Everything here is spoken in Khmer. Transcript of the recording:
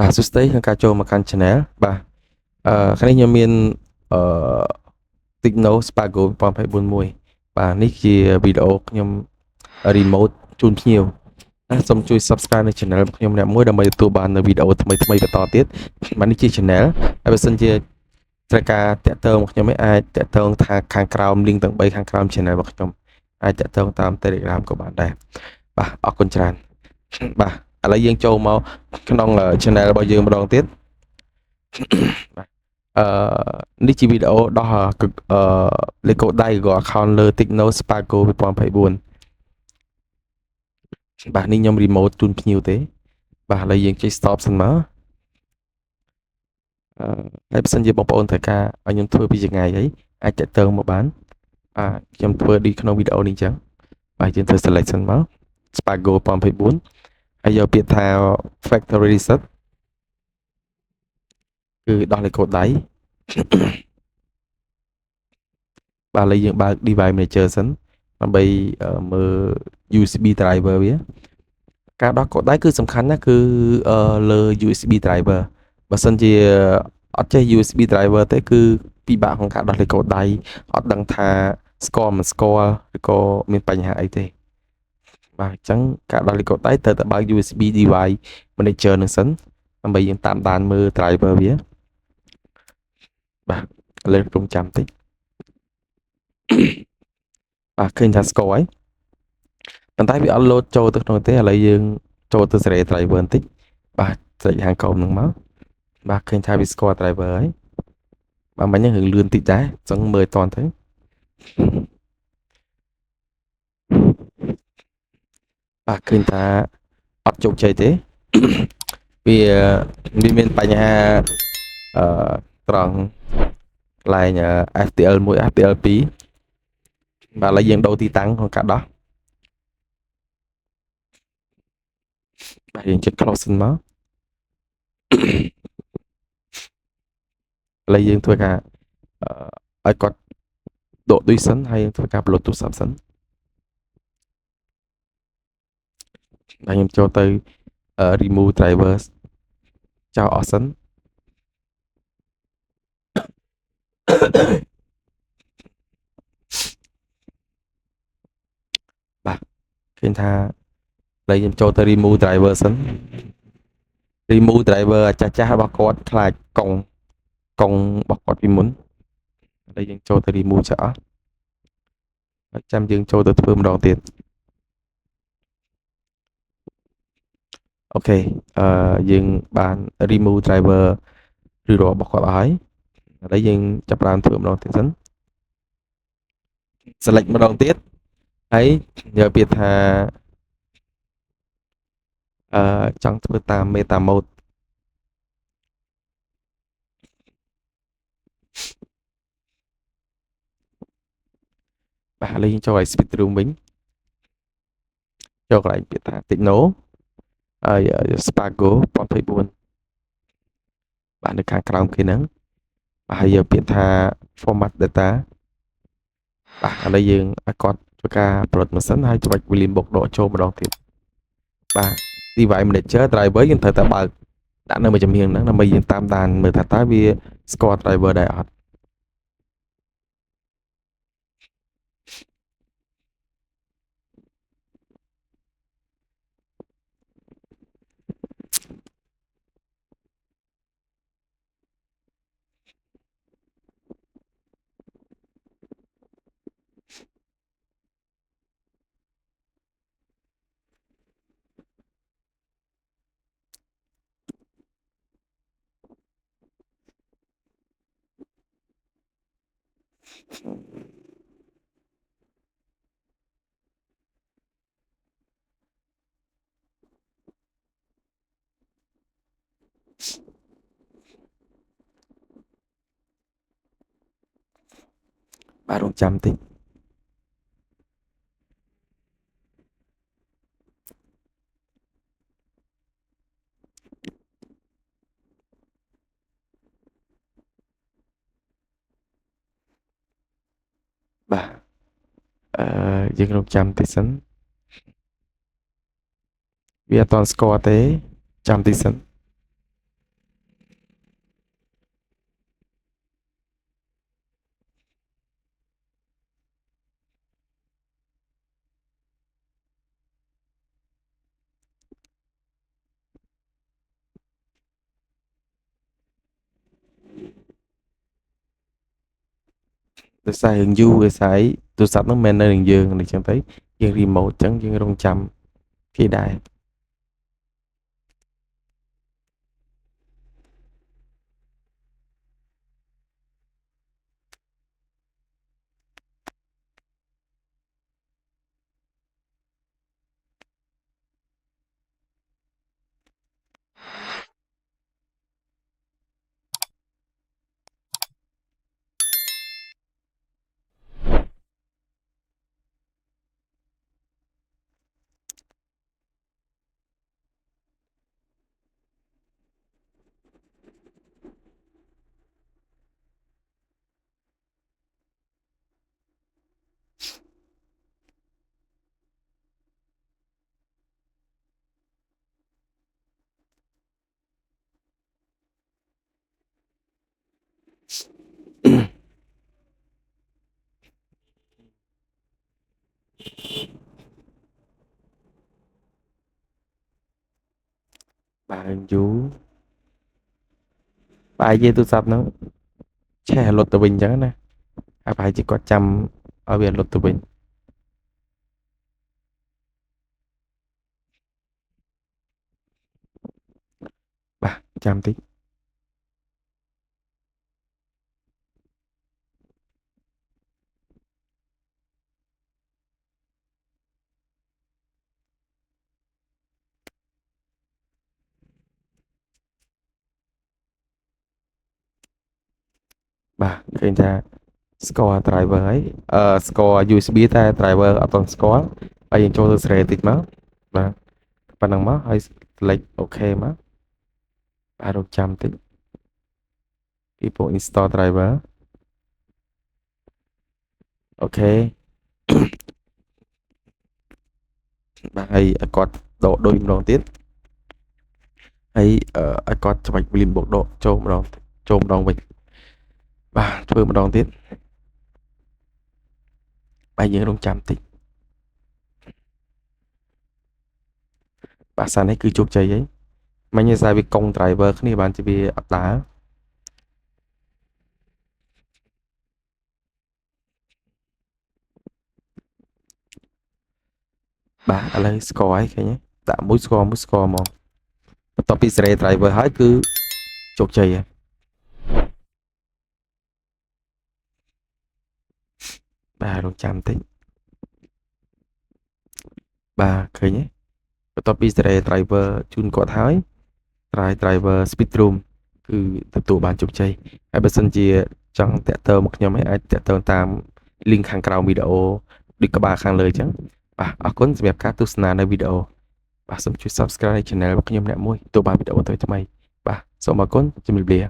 បាទសួស្តីក្នុងការចូលមកកាន់ Channel បាទថ្ងៃនេះខ្ញុំមានអឺ Techno Spargo 2024មួយបាទនេះជាវីដេអូខ្ញុំ remote ជូនភ្ញៀវសូមជួយ Subscribe នៅ Channel របស់ខ្ញុំម្នាក់មួយដើម្បីទទួលបាននៅវីដេអូថ្មីៗបន្តទៀតបាទនេះជា Channel ហើយបើសិនជាត្រូវការតាក់ទងមកខ្ញុំអាចតាក់ទងថាខាងក្រោម link ទាំង3ខាងក្រោម Channel របស់ខ្ញុំអាចតាក់ទងតាម Telegram ក៏បានដែរបាទអរគុណច្រើនបាទឥឡូវយើងចូលមកក្នុង channel របស់យើងម្ដងទៀតបាទនេះជាវីដេអូដោះលេខកូដដៃក៏ account លើ Techno Spargo 2024បាទនេះខ្ញុំ remote ជូនភ្ញៀវទេបាទឥឡូវយើងចេញ stop សិនមកហើយបើសិនជាបងប្អូនត្រូវការឲ្យខ្ញុំធ្វើពីចម្ងាយអីអាចតាក់ទងមកបានបាទខ្ញុំធ្វើដូចក្នុងវីដេអូនេះអញ្ចឹងបាទយើងធ្វើ select សិនមក Spargo 2024ហើយយកពាក្យថា factory reset គឺដោះលេខកូដដៃបាទឥឡូវយើងបើក device manager សិនដើម្បីមើល USB driver វាការដោះកូដដៃគឺសំខាន់ណាស់គឺលើ USB driver បើសិនជាអត់ចេះ USB driver ទេគឺពិបាកក្នុងការដោះលេខកូដដៃអត់ដឹងថាស្គាល់មិនស្គាល់ឬក៏មានបញ្ហាអីទេបាទអញ្ចឹងការដោះលេខកូដដៃត្រូវតែបើក USB device manager នឹងសិនដើម្បីយើងតាមដានមើល driver វាបាទឥឡូវរំចាំតិចបាទឃើញថាស្គាល់ហើយប៉ុន្តែវាអត់ load ចូលទៅក្នុងទេឥឡូវយើងចូលទៅ Series driver បន្តិចបាទស្រេចខាងក្រោមហ្នឹងមកបាទឃើញថាវាស្គាល់ driver ហើយបាទមិញហ្នឹងរឿងលឿនតិចដែរអញ្ចឹងមើលតន់ទៅបាទឃើញថាអត់ជោគជ័យទេវាមានបញ្ហាត្រង់កន្លែង FTL 1 FTL 2បាទឥឡូវយើងដូរទីតាំងក្នុងការដោះបាទយើងចុច close សិនមកឥឡូវយើងធ្វើការឲ្យគាត់ដកដូចសិនហើយយើងធ្វើការ upload ទូរស័ព្ទសិនបាទខ្ញុំចូលទៅ remove drivers ចោលអស់សិនបាទឃើញថាឥឡូវខ្ញុំចូលទៅ remove driver សិន remove driver ចាស់ៗរបស់គាត់ខ្លាចកុងរបស់គាត់ពីមុនឥឡូវយើងចូលទៅ remove ចោលអស់ហើយចាំយើងចូលទៅធ្វើម្ដងទៀតអូខេយើងបាន remove driver ឬរបស់គាត់អស់ហើយឥឡូវយើងចាប់ផ្ដើមធ្វើម្ដងទៀតសិន select ម្ដងទៀតហើយយកពាក្យថាចង់ធ្វើតាម meta mode បាទឥឡូវយើងចូលឲ្យ speed room វិញចូលកន្លែងពាក្យថា Techno ហើយ Spargo 2024បាទនៅខាងក្រោមគេហ្នឹងបាទហើយយកពាក្យថា format data បាទឥឡូវយើងឲ្យគាត់ធ្វើការ upload ម៉ាស៊ីនហើយច្បាច់ William Book ដកចូលម្ដងទៀតបាទ device manager driver យើងត្រូវតែបើកដាក់នៅមួយចំហៀងហ្នឹងដើម្បីយើងតាមដានមើលថាតើវាស្គាល់ driver ដែរអត់បាទរងចាំតិចបាទយើងរងចាំតិចសិនវាអត់ទាន់ស្គាល់ទេចាំតិចសិន ដោយសារយើងយូរដោយសារអីទូរស័ព្ទហ្នឹងមិនមែននៅនឹងយើងអញ្ចឹងទៅយើង remote អញ្ចឹងយើងរងចាំគេដែរ បាទយូរបាយនិយាយទូរស័ព្ទហ្នឹងឆេះរលត់ទៅវិញអញ្ចឹងណាហើយប្រហែលជាគាត់ចាំឲ្យវារលត់ទៅវិញបាទចាំតិចបាទឃើញថាស្គាល់ driver ហើយស្គាល់ USB តែ driver អត់ទាន់ស្គាល់ហើយយើងចូលទៅស្រេតិចមកបាទប៉ុណ្ណឹងមកហើយ select OK មកបាទរកចាំតិចពីពួក install driver អូខេបាទហើយឲ្យគាត់ដកដូចម្ដងទៀតហើយឲ្យគាត់ច្បាច់ volume បូកដកចូលម្ដងវិញបាទធ្វើម្ដងទៀតបាទយើងរងចាំតិចបាទសារនេះគឺជោគជ័យហើយមិញឯសារវាកុង driver គ្នាបានជាវាអត់ដើរបាទឥឡូវស្គាល់ហើយឃើញទេដាក់មួយស្គាល់មកបន្ទាប់ពីសេរី driver ហើយគឺជោគជ័យហើយបាទរងចាំតិចបាទឃើញទេបន្ទាប់ពីសេរី driver ជូនគាត់ហើយ driver speed room គឺទទួលបានជោគជ័យហើយបើសិនជាចង់តាក់ទងមកខ្ញុំឯងអាចតាក់ទងតាម link ខាងក្រោមវីដេអូដូចក្បាលខាងលើអញ្ចឹងបាទអរគុណសម្រាប់ការទស្សនានៅវីដេអូបាទសូមជួយ Subscribe នៅ Channel របស់ខ្ញុំអ្នកមួយទទួលបានវីដេអូថ្មីៗបាទសូមអរគុណជំរាបលា